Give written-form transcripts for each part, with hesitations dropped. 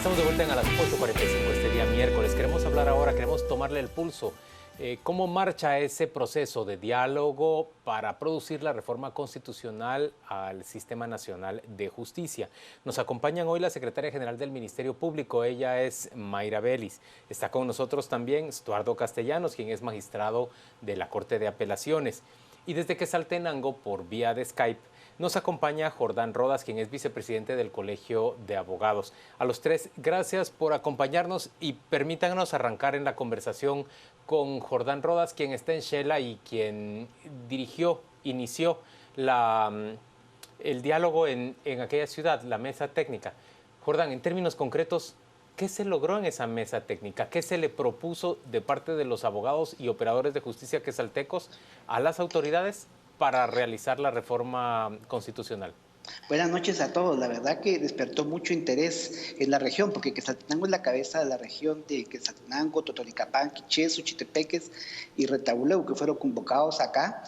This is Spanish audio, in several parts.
Estamos de vuelta en a las 8:45 este día miércoles. Queremos hablar ahora, queremos tomarle el pulso. ¿Cómo marcha ese proceso de diálogo para producir la reforma constitucional al Sistema Nacional de Justicia? Nos acompañan hoy la secretaria general del Ministerio Público, ella es Mayra Vélez. Está con nosotros también Estuardo Castellanos, quien es magistrado de la Corte de Apelaciones. Y desde Quetzaltenango, por vía de Skype, nos acompaña Jordán Rodas, quien es vicepresidente del Colegio de Abogados. A los tres, gracias por acompañarnos y permítanos arrancar en la conversación con Jordán Rodas, quien está en Xela y quien inició el diálogo en aquella ciudad, la mesa técnica. Jordán, en términos concretos, ¿qué se logró en esa mesa técnica? ¿Qué se le propuso de parte de los abogados y operadores de justicia quetzaltecos a las autoridades para realizar la reforma constitucional? Buenas noches a todos. La verdad que despertó mucho interés en la región, porque Quetzaltenango es la cabeza de la región de Quetzaltenango, Totonicapán, Quiché, Suchitepeques y Retauleu, que fueron convocados acá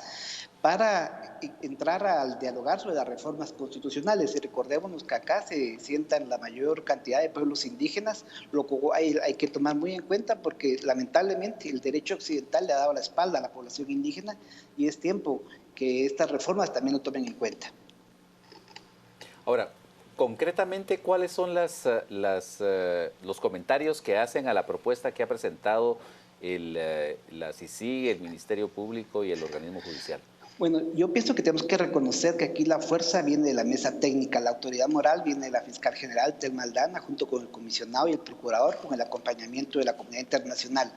para entrar a dialogar sobre las reformas constitucionales. Y recordémonos que acá se sientan la mayor cantidad de pueblos indígenas, lo que hay que tomar muy en cuenta porque lamentablemente el derecho occidental le ha dado la espalda a la población indígena y es tiempo que estas reformas también lo tomen en cuenta. Ahora, concretamente, ¿cuáles son los comentarios que hacen a la propuesta que ha presentado la CICIG, el Ministerio Público y el organismo judicial? Bueno, yo pienso que tenemos que reconocer que aquí la fuerza viene de la mesa técnica, la autoridad moral viene de la fiscal general Telma Aldana, junto con el comisionado y el procurador, con el acompañamiento de la comunidad internacional.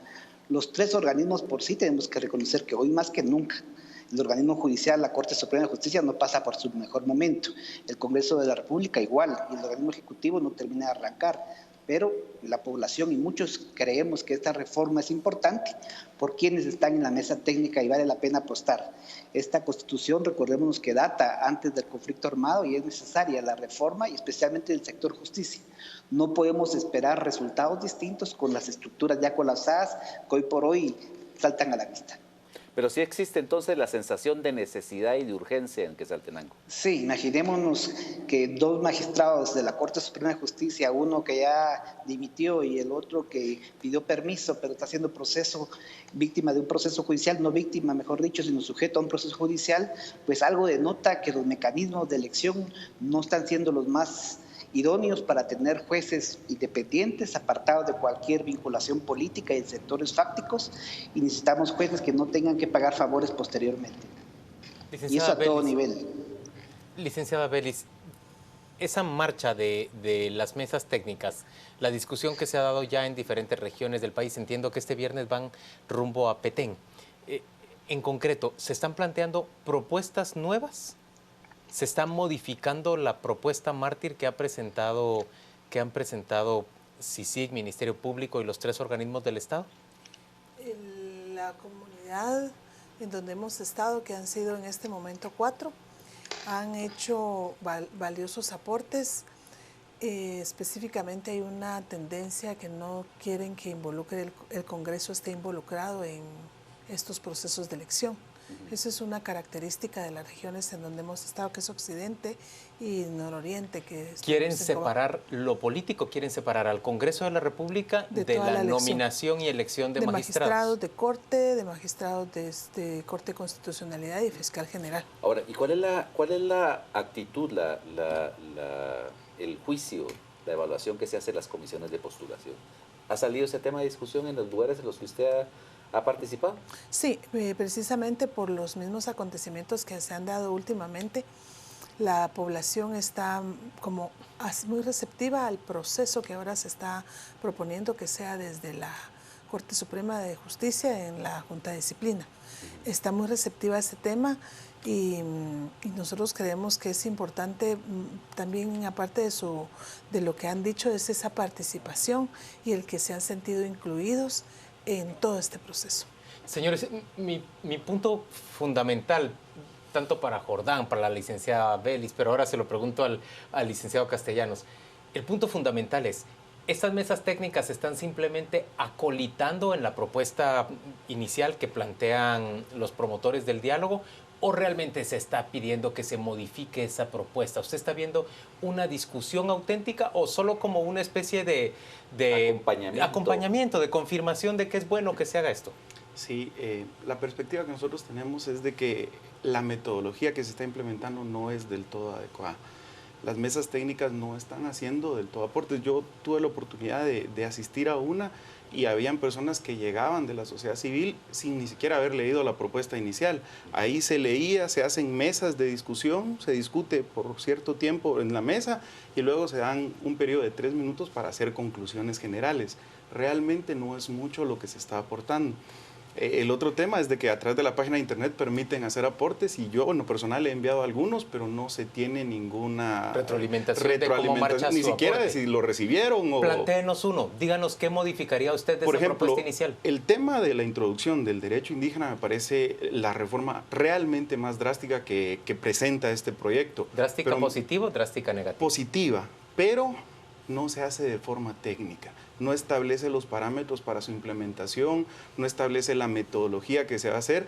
Los tres organismos por sí tenemos que reconocer que hoy más que nunca el organismo judicial, la Corte Suprema de Justicia, no pasa por su mejor momento. El Congreso de la República igual, y el organismo ejecutivo no termina de arrancar. Pero la población y muchos creemos que esta reforma es importante por quienes están en la mesa técnica y vale la pena apostar. Esta Constitución, recordémonos que data antes del conflicto armado y es necesaria la reforma y especialmente del sector justicia. No podemos esperar resultados distintos con las estructuras ya colapsadas que hoy por hoy saltan a la vista. Pero sí existe entonces la sensación de necesidad y de urgencia en Quetzaltenango. Sí, imaginémonos que dos magistrados de la Corte Suprema de Justicia, uno que ya dimitió y el otro que pidió permiso, pero está haciendo proceso, víctima de un proceso judicial, no víctima, mejor dicho, sino sujeto a un proceso judicial, pues algo denota que los mecanismos de elección no están siendo los más idóneos para tener jueces independientes, apartados de cualquier vinculación política y de sectores fácticos, y necesitamos jueces que no tengan que pagar favores posteriormente. Y eso a todo nivel. Licenciada Vélez, esa marcha de las mesas técnicas, la discusión que se ha dado ya en diferentes regiones del país, entiendo que este viernes van rumbo a Petén. En concreto, ¿se están planteando propuestas nuevas? ¿Se está modificando la propuesta mártir que han presentado CICIG, Ministerio Público y los tres organismos del Estado? La comunidad en donde hemos estado, que han sido en este momento 4, han hecho valiosos aportes. Específicamente hay una tendencia que no quieren que el Congreso esté involucrado en estos procesos de elección. Esa es una característica de las regiones en donde hemos estado, que es Occidente y Nororiente. ¿Quieren separar lo político? ¿Quieren separar al Congreso de la República de la nominación y elección de magistrados? De corte, de magistrados de Corte de Constitucionalidad y Fiscal General. Ahora, ¿y cuál es la actitud, el juicio, la evaluación que se hace en las comisiones de postulación? ¿Ha salido ese tema de discusión en los lugares en los que usted ha participado? Sí, precisamente por los mismos acontecimientos que se han dado últimamente, la población está como muy receptiva al proceso que ahora se está proponiendo, que sea desde la Corte Suprema de Justicia en la Junta de Disciplina. Está muy receptiva a este tema y nosotros creemos que es importante también, aparte de lo que han dicho, es esa participación y el que se han sentido incluidos en todo este proceso. Señores, mi punto fundamental, tanto para Jordán, para la licenciada Vélez, pero ahora se lo pregunto al licenciado Castellanos, el punto fundamental es, ¿estas mesas técnicas están simplemente acolitando en la propuesta inicial que plantean los promotores del diálogo ¿O realmente se está pidiendo que se modifique esa propuesta? ¿Usted está viendo una discusión auténtica o solo como una especie de acompañamiento, de confirmación de que es bueno que se haga esto? Sí, la perspectiva que nosotros tenemos es de que la metodología que se está implementando no es del todo adecuada. Las mesas técnicas no están haciendo del todo aportes. Yo tuve la oportunidad de asistir a una y habían personas que llegaban de la sociedad civil sin ni siquiera haber leído la propuesta inicial. Ahí se leía, se hacen mesas de discusión, se discute por cierto tiempo en la mesa y luego se dan un periodo de 3 minutos para hacer conclusiones generales. Realmente no es mucho lo que se está aportando. El otro tema es de que a través de la página de internet permiten hacer aportes y yo en lo personal he enviado algunos, pero no se tiene ninguna retroalimentación de cómo marcha ni su siquiera aporte. de si lo recibieron o... Plantéenos uno, díganos qué modificaría usted de Por esa ejemplo, propuesta inicial. El tema de la introducción del derecho indígena me parece la reforma realmente más drástica que presenta este proyecto. ¿Drástica positiva o drástica negativa? Positiva, pero no se hace de forma técnica. No establece los parámetros para su implementación, no establece la metodología que se va a hacer.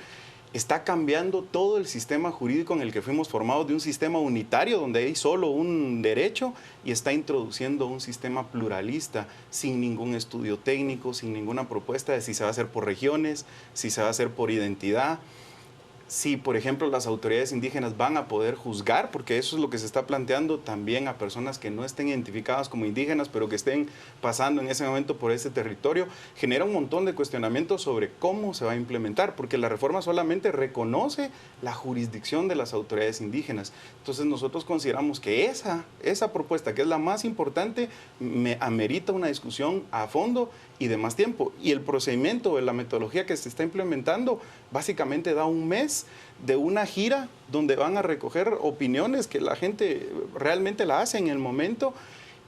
Está cambiando todo el sistema jurídico en el que fuimos formados de un sistema unitario donde hay solo un derecho y está introduciendo un sistema pluralista sin ningún estudio técnico, sin ninguna propuesta de si se va a hacer por regiones, si se va a hacer por identidad. Si, por ejemplo, las autoridades indígenas van a poder juzgar, porque eso es lo que se está planteando también a personas que no estén identificadas como indígenas, pero que estén pasando en ese momento por ese territorio, genera un montón de cuestionamientos sobre cómo se va a implementar, porque la reforma solamente reconoce la jurisdicción de las autoridades indígenas. Entonces nosotros consideramos que esa propuesta, que es la más importante, amerita una discusión a fondo y de más tiempo. Y el procedimiento, la metodología que se está implementando, básicamente da un mes de una gira donde van a recoger opiniones que la gente realmente la hace en el momento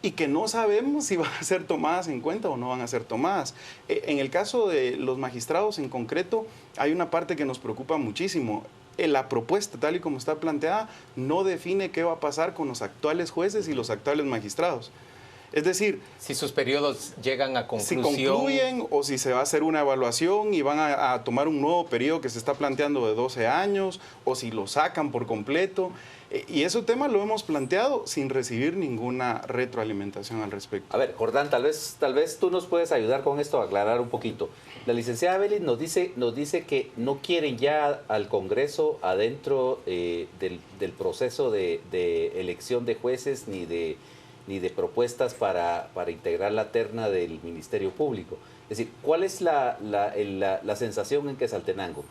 y que no sabemos si van a ser tomadas en cuenta o no van a ser tomadas. En el caso de los magistrados en concreto, hay una parte que nos preocupa muchísimo. La propuesta, tal y como está planteada, no define qué va a pasar con los actuales jueces y los actuales magistrados. Es decir, si sus periodos llegan a conclusión. Si concluyen o si se va a hacer una evaluación y van a tomar un nuevo periodo que se está planteando de 12 años o si lo sacan por completo. Y ese tema lo hemos planteado sin recibir ninguna retroalimentación al respecto. A ver, Jordán, tal vez tú nos puedes ayudar con esto a aclarar un poquito. La licenciada Vélez nos dice que no quieren ya al Congreso adentro del proceso de elección de jueces ni de propuestas para integrar la terna del Ministerio Público. Es decir, ¿cuál es la sensación en Quetzaltenango?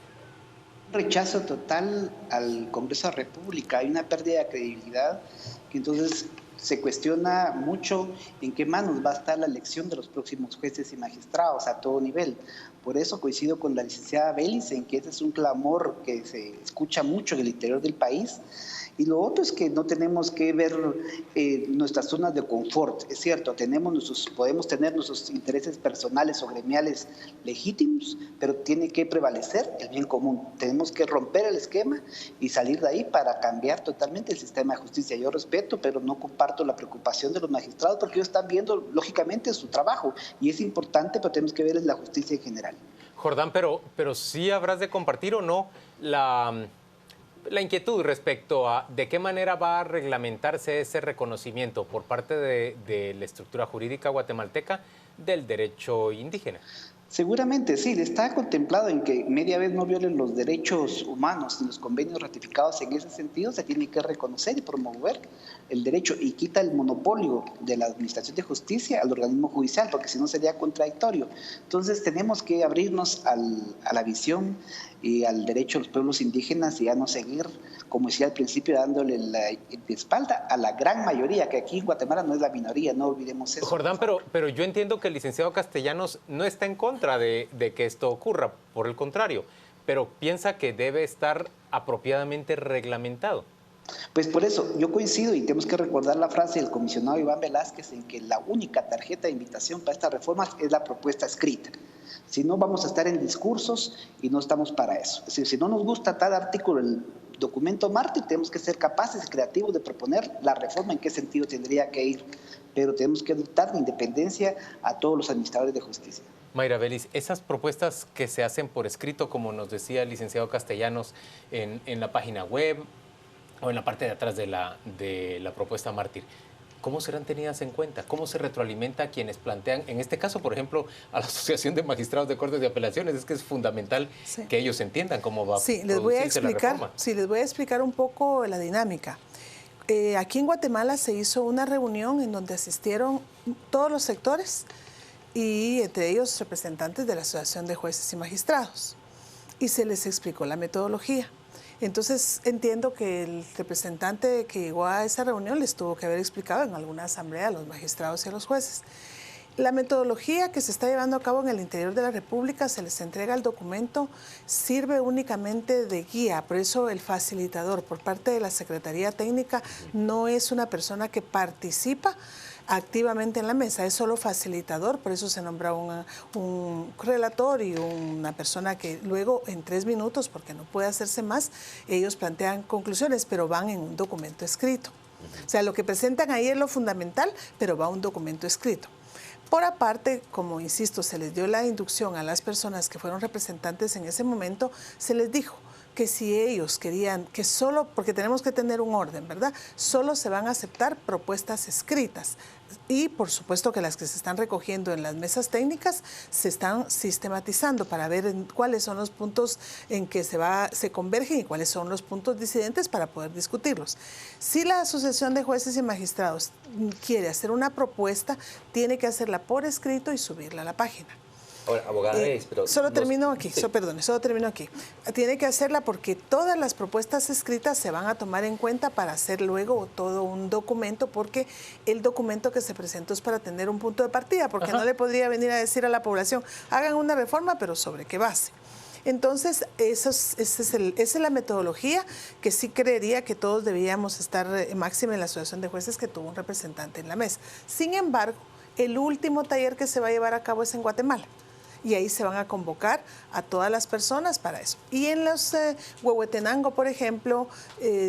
Rechazo total al Congreso de la República. Hay una pérdida de credibilidad que entonces se cuestiona mucho en qué manos va a estar la elección de los próximos jueces y magistrados a todo nivel. Por eso coincido con la licenciada Vélez en que este es un clamor que se escucha mucho en el interior del país. Y lo otro es que no tenemos que ver nuestras zonas de confort. Es cierto, podemos tener nuestros intereses personales o gremiales legítimos, pero tiene que prevalecer el bien común. Tenemos que romper el esquema y salir de ahí para cambiar totalmente el sistema de justicia. Yo respeto, pero no comparto la preocupación de los magistrados porque ellos están viendo, lógicamente, su trabajo. Y es importante, pero tenemos que ver la justicia en general. Jordán, pero sí habrás de compartir o no la inquietud respecto a de qué manera va a reglamentarse ese reconocimiento por parte de la estructura jurídica guatemalteca del derecho indígena. Seguramente sí, está contemplado en que media vez no violen los derechos humanos ni los convenios ratificados en ese sentido, se tiene que reconocer y promover el derecho y quita el monopolio de la administración de justicia al organismo judicial, porque si no sería contradictorio. Entonces tenemos que abrirnos a la visión y al derecho de los pueblos indígenas y ya no seguir, como decía al principio, dándole la espalda a la gran mayoría, que aquí en Guatemala no es la minoría, no olvidemos eso. Jordán, pero yo entiendo que el licenciado Castellanos no está en contra de que esto ocurra, por el contrario, pero piensa que debe estar apropiadamente reglamentado. Pues por eso, yo coincido y tenemos que recordar la frase del comisionado Iván Velázquez en que la única tarjeta de invitación para estas reformas es la propuesta escrita. Si no, vamos a estar en discursos y no estamos para eso. Es decir, si no nos gusta tal artículo documento mártir, tenemos que ser capaces y creativos de proponer la reforma en qué sentido tendría que ir, pero tenemos que dotar de independencia a todos los administradores de justicia. Mayra Belis, esas propuestas que se hacen por escrito, como nos decía el licenciado Castellanos, en la página web o en la parte de atrás de la propuesta mártir, ¿cómo serán tenidas en cuenta? ¿Cómo se retroalimenta a quienes plantean, en este caso, por ejemplo, a la Asociación de Magistrados de Cortes de Apelaciones? Es que es fundamental que ellos entiendan cómo va a producirse la reforma. Sí, les voy a explicar un poco la dinámica. Aquí en Guatemala se hizo una reunión en donde asistieron todos los sectores y entre ellos representantes de la Asociación de Jueces y Magistrados, y se les explicó la metodología. Entonces entiendo que el representante que llegó a esa reunión les tuvo que haber explicado en alguna asamblea a los magistrados y a los jueces. La metodología que se está llevando a cabo en el interior de la República, se les entrega el documento, sirve únicamente de guía, por eso el facilitador por parte de la Secretaría Técnica no es una persona que participa activamente en la mesa, es solo facilitador, por eso se nombra un relator y una persona que luego en 3 minutos, porque no puede hacerse más, ellos plantean conclusiones, pero van en un documento escrito. O sea, lo que presentan ahí es lo fundamental, pero va un documento escrito. Por aparte, como insisto, se les dio la inducción a las personas que fueron representantes en ese momento, se les dijo que si ellos querían que solo, porque tenemos que tener un orden, ¿verdad? Solo se van a aceptar propuestas escritas. Y por supuesto que las que se están recogiendo en las mesas técnicas se están sistematizando para ver cuáles son los puntos en que se convergen y cuáles son los puntos disidentes para poder discutirlos. Si la Asociación de Jueces y Magistrados quiere hacer una propuesta, tiene que hacerla por escrito y subirla a la página. Ahora, abogada, pero solo termino aquí. Tiene que hacerla porque todas las propuestas escritas se van a tomar en cuenta para hacer luego todo un documento, porque el documento que se presentó es para tener un punto de partida, porque no le podría venir a decir a la población, hagan una reforma, pero ¿sobre qué base? Entonces, esa es la metodología que sí creería que todos debíamos estar máxima en la Asociación de Jueces, que tuvo un representante en la mesa. Sin embargo, el último taller que se va a llevar a cabo es en Guatemala. Y ahí se van a convocar a todas las personas para eso. Y en los Huehuetenango, por ejemplo,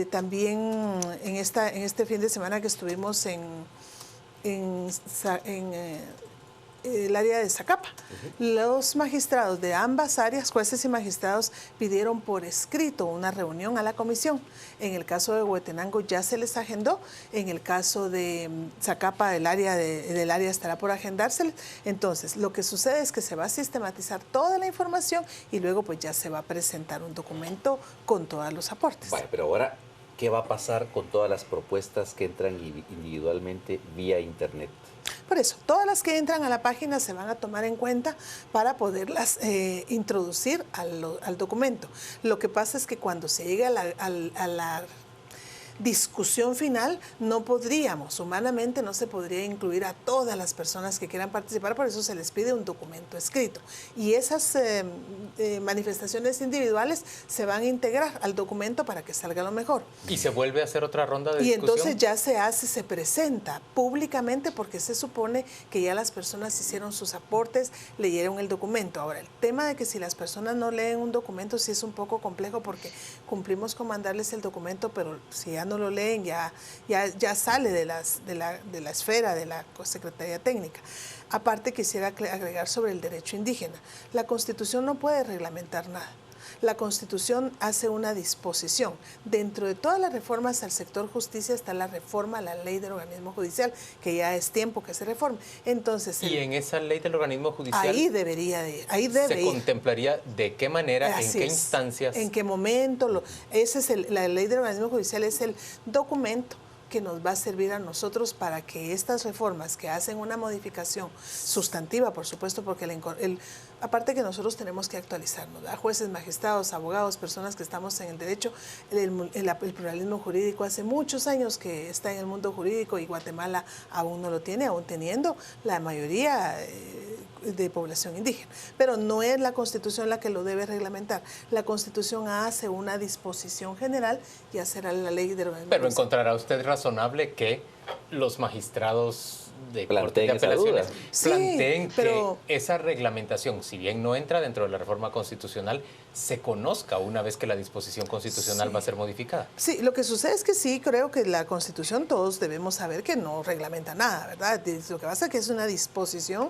también en este fin de semana que estuvimos en el área de Zacapa. Los magistrados de ambas áreas, jueces y magistrados, pidieron por escrito una reunión a la comisión. En el caso de Huehuetenango ya se les agendó, en el caso de Zacapa del área estará por agendársele. Entonces, lo que sucede es que se va a sistematizar toda la información y luego pues ya se va a presentar un documento con todos los aportes. Vale, pero ahora, ¿qué va a pasar con todas las propuestas que entran individualmente vía internet? Por eso, todas las que entran a la página se van a tomar en cuenta para poderlas introducir al documento. Lo que pasa es que cuando se llegue a la discusión final, no podríamos, humanamente no se podría incluir a todas las personas que quieran participar, por eso se les pide un documento escrito. Y esas manifestaciones individuales se van a integrar al documento para que salga lo mejor. ¿Y se vuelve a hacer otra ronda de discusión? Y entonces ya se presenta públicamente, porque se supone que ya las personas hicieron sus aportes, leyeron el documento. Ahora, el tema de que si las personas no leen un documento sí es un poco complejo, porque cumplimos con mandarles el documento, pero si ya no lo leen, ya sale de la esfera de la Secretaría Técnica. Aparte, quisiera agregar sobre el derecho indígena. La Constitución no puede reglamentar nada. La Constitución hace una disposición. Dentro de todas las reformas al sector justicia está la reforma a la ley del organismo judicial, que ya es tiempo que se reforme. Entonces, y en esa ley del organismo judicial ahí debe se contemplaría de qué manera, en qué instancias, en qué momento. La ley del organismo judicial es el documento que nos va a servir a nosotros para que estas reformas que hacen una modificación sustantiva, por supuesto, porque aparte que nosotros tenemos que actualizarnos, ¿verdad? Jueces, magistrados, abogados, personas que estamos en el derecho, el pluralismo jurídico hace muchos años que está en el mundo jurídico y Guatemala aún no lo tiene, aún teniendo la mayoría de población indígena. Pero no es la Constitución la que lo debe reglamentar. La Constitución hace una disposición general y hacerá la ley de organización. Pero encontrará usted razonable que los magistrados de Planteen Corte de esa duda. Apelaciones Sí, planteen pero- que esa reglamentación, si bien no entra dentro de la reforma constitucional, se conozca una vez que la disposición constitucional Sí. va a ser modificada. Sí, lo que sucede es que sí, creo que la Constitución todos debemos saber que no reglamenta nada, ¿verdad? Lo que pasa es que es una disposición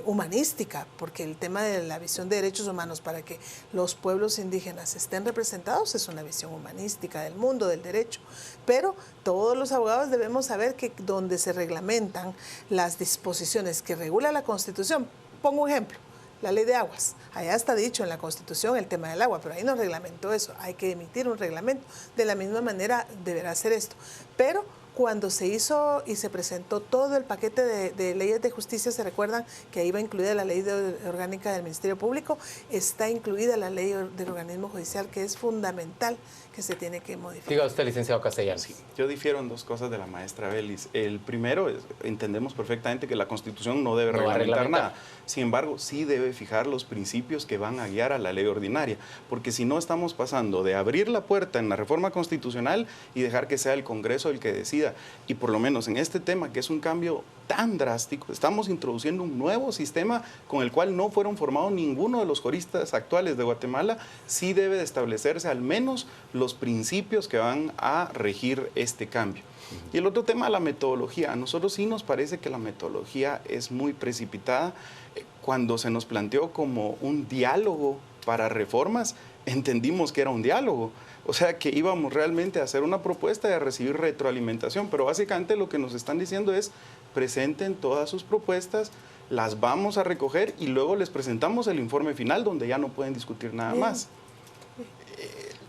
humanística, porque el tema de la visión de derechos humanos para que los pueblos indígenas estén representados es una visión humanística del mundo, del derecho. Pero todos los abogados debemos saber que donde se reglamentan las disposiciones que regula la Constitución, pongo un ejemplo, la ley de aguas. Allá está dicho en la Constitución el tema del agua, pero ahí no reglamentó eso. Hay que emitir un reglamento. De la misma manera deberá hacer esto. Pero cuando se hizo y se presentó todo el paquete de leyes de justicia, se recuerdan que ahí va incluida la ley orgánica del Ministerio Público, está incluida la ley del organismo judicial, que es fundamental, que se tiene que modificar. Diga usted, licenciado Castellanos. Sí, yo difiero en dos cosas de la maestra Belis. El primero, entendemos perfectamente que la Constitución no debe No va a reglamentar reglamentar. nada. Sin embargo, sí debe fijar los principios que van a guiar a la ley ordinaria, porque si no estamos pasando de abrir la puerta en la reforma constitucional y dejar que sea el Congreso el que decida. Y por lo menos en este tema, que es un cambio tan drástico, estamos introduciendo un nuevo sistema con el cual no fueron formados ninguno de los juristas actuales de Guatemala. Sí debe de establecerse al menos los principios que van a regir este cambio. Y el otro tema, la metodología. A nosotros sí nos parece que la metodología es muy precipitada. Cuando se nos planteó como un diálogo para reformas, entendimos que era un diálogo. O sea, que íbamos realmente a hacer una propuesta y a recibir retroalimentación. Pero básicamente lo que nos están diciendo es, presenten todas sus propuestas, las vamos a recoger y luego les presentamos el informe final donde ya no pueden discutir nada más.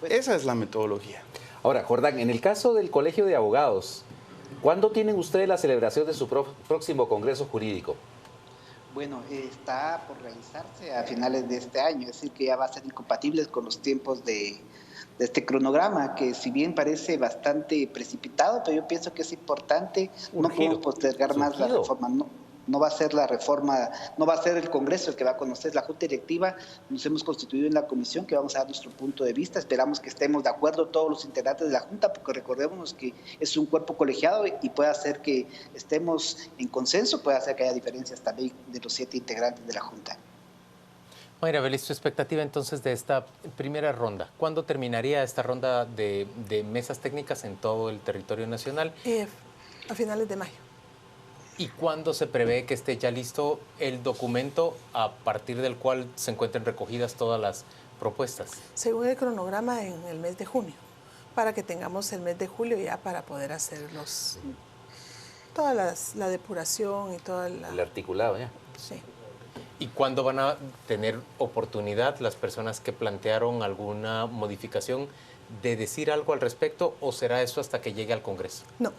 Esa es la metodología. Ahora, Jordán, en el caso del Colegio de Abogados, ¿cuándo tienen ustedes la celebración de su próximo Congreso Jurídico? Bueno, está por realizarse a finales de este año, es decir, que ya va a ser incompatible con los tiempos de este cronograma, que si bien parece bastante precipitado, pero yo pienso que es importante, no podemos postergar más la reforma, no va a ser la reforma, no va a ser el Congreso el que va a conocer la Junta Directiva. Nos hemos constituido en la comisión que vamos a dar nuestro punto de vista. Esperamos que estemos de acuerdo todos los integrantes de la Junta, porque recordémonos que es un cuerpo colegiado y puede hacer que estemos en consenso, puede hacer que haya diferencias también de los 7 integrantes de la Junta. Mayra Belis, su expectativa entonces de esta primera ronda. ¿Cuándo terminaría esta ronda de mesas técnicas en todo el territorio nacional? A finales de mayo. ¿Y cuándo se prevé que esté ya listo el documento a partir del cual se encuentren recogidas todas las propuestas? Según el cronograma, en el mes de junio, para que tengamos el mes de julio ya para poder hacer toda la depuración y toda la... El articulado ya. Sí. ¿Y cuándo van a tener oportunidad las personas que plantearon alguna modificación de decir algo al respecto, o será eso hasta que llegue al Congreso? No,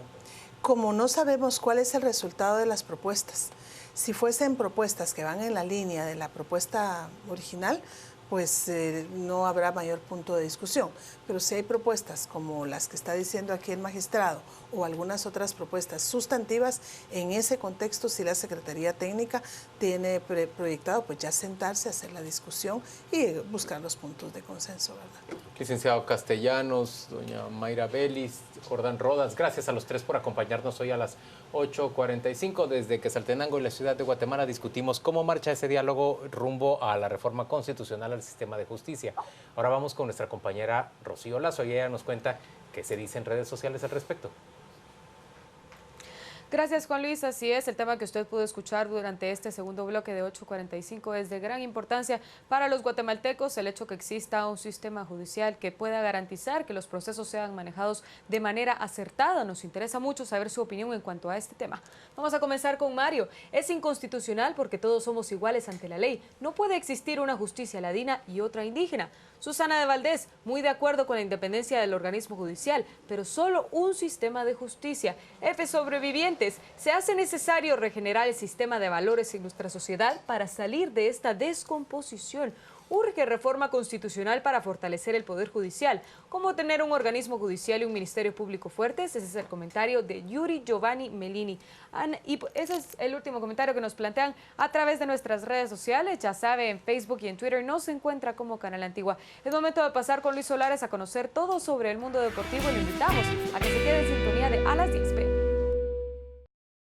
como no sabemos cuál es el resultado de las propuestas, si fuesen propuestas que van en la línea de la propuesta original, pues no habrá mayor punto de discusión. Pero si hay propuestas como las que está diciendo aquí el magistrado o algunas otras propuestas sustantivas, en ese contexto sí la Secretaría Técnica tiene proyectado pues ya sentarse, hacer la discusión y buscar los puntos de consenso, ¿verdad? Licenciado Castellanos, doña Mayra Belis, Jordán Rodas, gracias a los tres por acompañarnos hoy a las 8:45. Desde Quetzaltenango y la ciudad de Guatemala discutimos cómo marcha ese diálogo rumbo a la reforma constitucional al sistema de justicia. Ahora vamos con nuestra compañera Rocío Lazo y ella nos cuenta qué se dice en redes sociales al respecto. Gracias, Juan Luis. Así es, el tema que usted pudo escuchar durante este segundo bloque de 8:45 es de gran importancia para los guatemaltecos, el hecho que exista un sistema judicial que pueda garantizar que los procesos sean manejados de manera acertada. Nos interesa mucho saber su opinión en cuanto a este tema. Vamos a comenzar con Mario. Es inconstitucional porque todos somos iguales ante la ley. No puede existir una justicia ladina y otra indígena. Susana de Valdés, muy de acuerdo con la independencia del organismo judicial, pero solo un sistema de justicia. F. Sobrevivientes, se hace necesario regenerar el sistema de valores en nuestra sociedad para salir de esta descomposición. Urge reforma constitucional para fortalecer el Poder Judicial. ¿Cómo tener un organismo judicial y un ministerio público fuertes? Ese es el comentario de Yuri Giovanni Melini. Y ese es el último comentario que nos plantean a través de nuestras redes sociales. Ya sabe, en Facebook y en Twitter nos encuentra como Canal Antigua. Es momento de pasar con Luis Solares a conocer todo sobre el mundo deportivo y lo invitamos a que se quede en sintonía de A las 10 p.m.